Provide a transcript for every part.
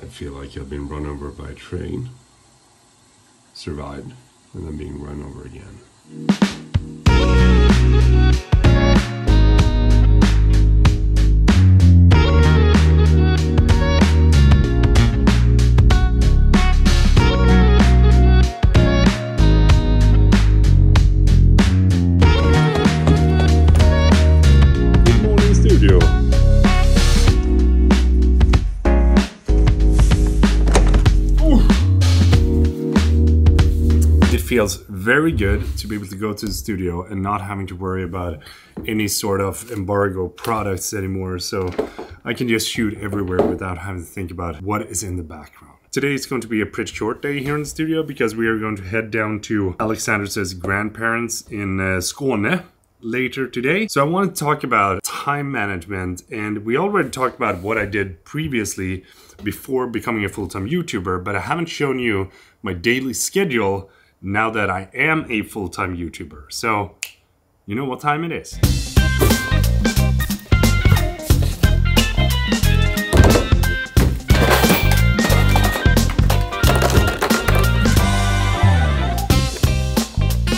I feel like I've been run over by a train, survived, and then being run over again. Good morning, studio. Feels very good to be able to go to the studio and not having to worry about any sort of embargo products anymore, so I can just shoot everywhere without having to think about what is in the background. Today is going to be a pretty short day here in the studio because we are going to head down to Alexander's grandparents in Skåne later today. So I want to talk about time management, and we already talked about what I did previously before becoming a full-time YouTuber, but I haven't shown you my daily schedule now that I am a full-time YouTuber. So, you know what time it is.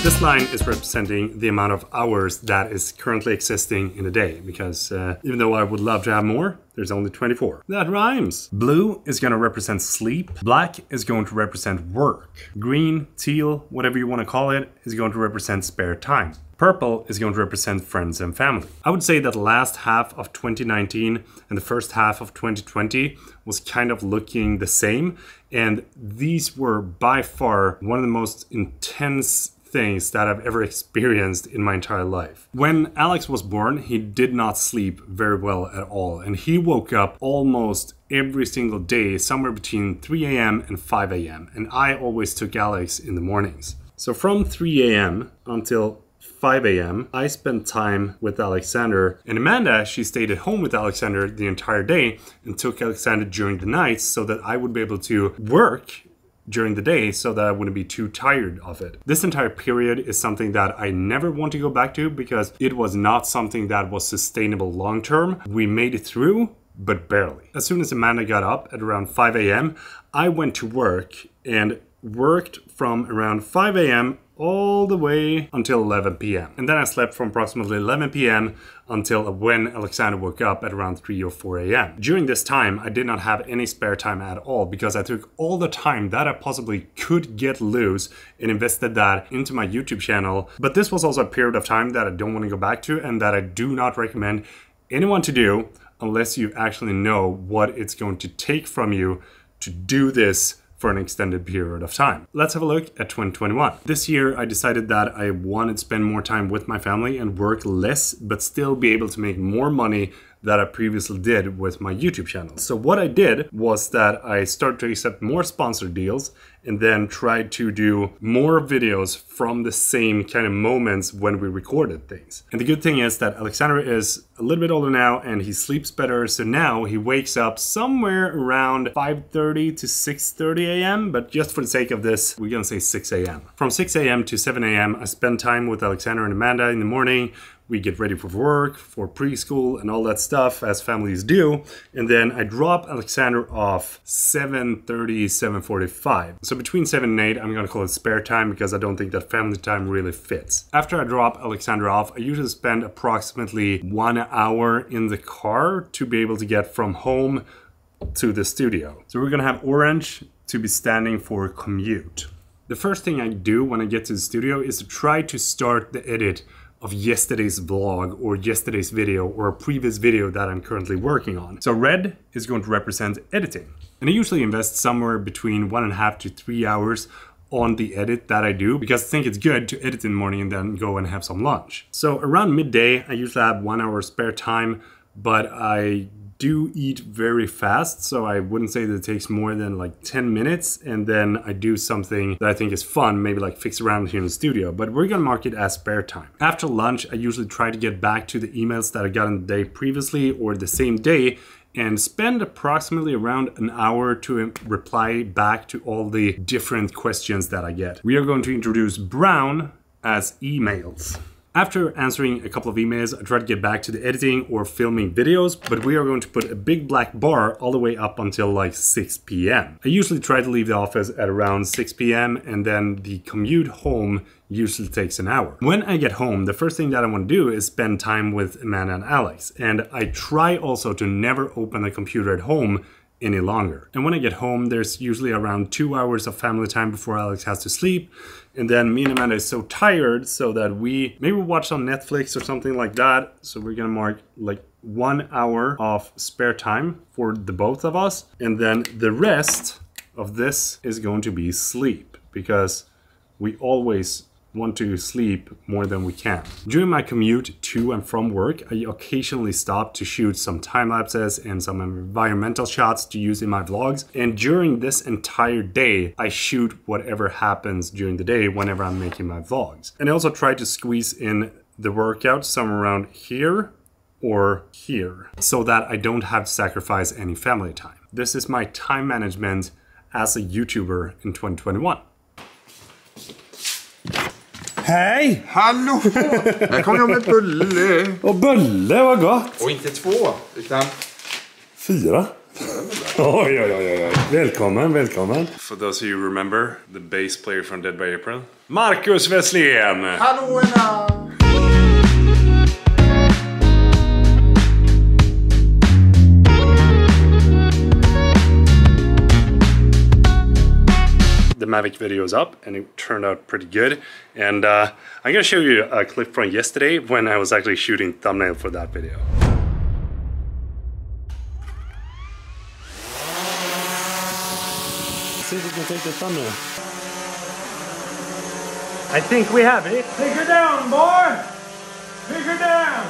This line is representing the amount of hours that is currently existing in a day, because even though I would love to have more, there's only 24. That rhymes. Blue is going to represent sleep. Black is going to represent work. Green, teal, whatever you want to call it, is going to represent spare time. Purple is going to represent friends and family. I would say that the last half of 2019 and the first half of 2020 was kind of looking the same, and these were by far one of the most intense things that I've ever experienced in my entire life. When Alex was born, he did not sleep very well at all, and he woke up almost every single day somewhere between 3 a.m. and 5 a.m. and I always took Alex in the mornings. So from 3 a.m. until 5 a.m. I spent time with Alexander, and Amanda, she stayed at home with Alexander the entire day and took Alexander during the nights so that I would be able to work during the day so that I wouldn't be too tired of it. This entire period is something that I never want to go back to because it was not something that was sustainable long term. We made it through, but barely. As soon as Amanda got up at around 5 a.m., I went to work and worked from around 5 a.m. all the way until 11 p.m. And then I slept from approximately 11 p.m. until when Alexander woke up at around 3 or 4 a.m. During this time, I did not have any spare time at all because I took all the time that I possibly could get loose and invested that into my YouTube channel. But this was also a period of time that I don't want to go back to and that I do not recommend anyone to do unless you actually know what it's going to take from you to do this for an extended period of time. Let's have a look at 2021. This year, I decided that I wanted to spend more time with my family and work less, but still be able to make more money that I previously did with my YouTube channel. So what I did was that I started to accept more sponsored deals and then tried to do more videos from the same kind of moments when we recorded things. And the good thing is that Alexander is a little bit older now and he sleeps better. So now he wakes up somewhere around 5:30 to 6:30 a.m. But just for the sake of this, we're gonna say 6 a.m. From 6 a.m. to 7 a.m. I spend time with Alexander and Amanda in the morning. We get ready for work, for preschool and all that stuff as families do. And then I drop Alexander off 7:30, 7:45. So between 7 and 8, I'm gonna call it spare time because I don't think that family time really fits. After I drop Alexander off, I usually spend approximately 1 hour in the car to be able to get from home to the studio. So we're gonna have orange to be standing for commute. The first thing I do when I get to the studio is to try to start the edit of yesterday's vlog or yesterday's video or a previous video that I'm currently working on. So red is going to represent editing. And I usually invest somewhere between 1.5 to 3 hours on the edit that I do because I think it's good to edit in the morning and then go and have some lunch. So around midday, I usually have 1 hour spare time, but I do eat very fast, so I wouldn't say that it takes more than like 10 minutes, and then I do something that I think is fun, maybe like fix around here in the studio, but we're gonna mark it as spare time. After lunch, I usually try to get back to the emails that I got in the day previously or the same day and spend approximately around an hour to reply back to all the different questions that I get. We are going to introduce brown as emails. After answering a couple of emails, I try to get back to the editing or filming videos, but we are going to put a big black bar all the way up until like 6 p.m. I usually try to leave the office at around 6 p.m. and then the commute home usually takes an hour. When I get home, the first thing that I want to do is spend time with Amanda and Alex. And I try also to never open the computer at home any longer. And when I get home, there's usually around 2 hours of family time before Alex has to sleep. And then me and Amanda is so tired so that we maybe watch on Netflix or something like that. So we're gonna mark like 1 hour of spare time for the both of us. And then the rest of this is going to be sleep, because we always want to sleep more than we can. During my commute to and from work, I occasionally stop to shoot some time lapses and some environmental shots to use in my vlogs. And during this entire day, I shoot whatever happens during the day whenever I'm making my vlogs. And I also try to squeeze in the workout somewhere around here or here, so that I don't have to sacrifice any family time. This is my time management as a YouTuber in 2021. Hej! Hallå! Här kommer jag med bulle. Och bulle, vad gott! Och inte 2, utan 4. Oj. Välkommen, välkommen. For those of you who remember, the bass player from Dead by April, Marcus Wesslén! hallåna! The Mavic video is up and it turned out pretty good. And I'm gonna show you a clip from yesterday when I was actually shooting thumbnail for that video. See if we can take the thumbnail. I think we have it. Take her down, boy! Take her down!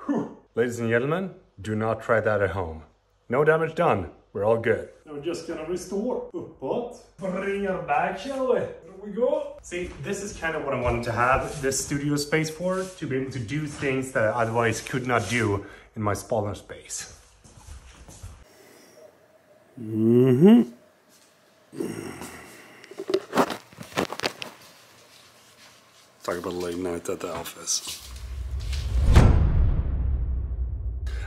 Whew. Ladies and gentlemen, do not try that at home. No damage done. We're all good. Now we're just gonna restore uppåt. Bring her back, shall we? Here we go. See, this is kind of what I wanted to have this studio space for, to be able to do things that I otherwise could not do in my smaller space. Talk about a late night at the office.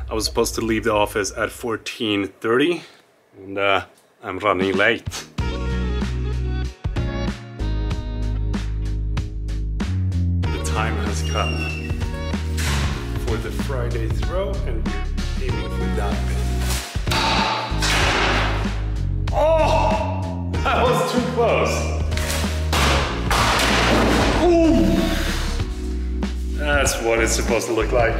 I was supposed to leave the office at 14:30 and I'm running late. The time has come for the Friday throw and we're aiming for that pin. Oh! That was too close! Ooh. That's what it's supposed to look like.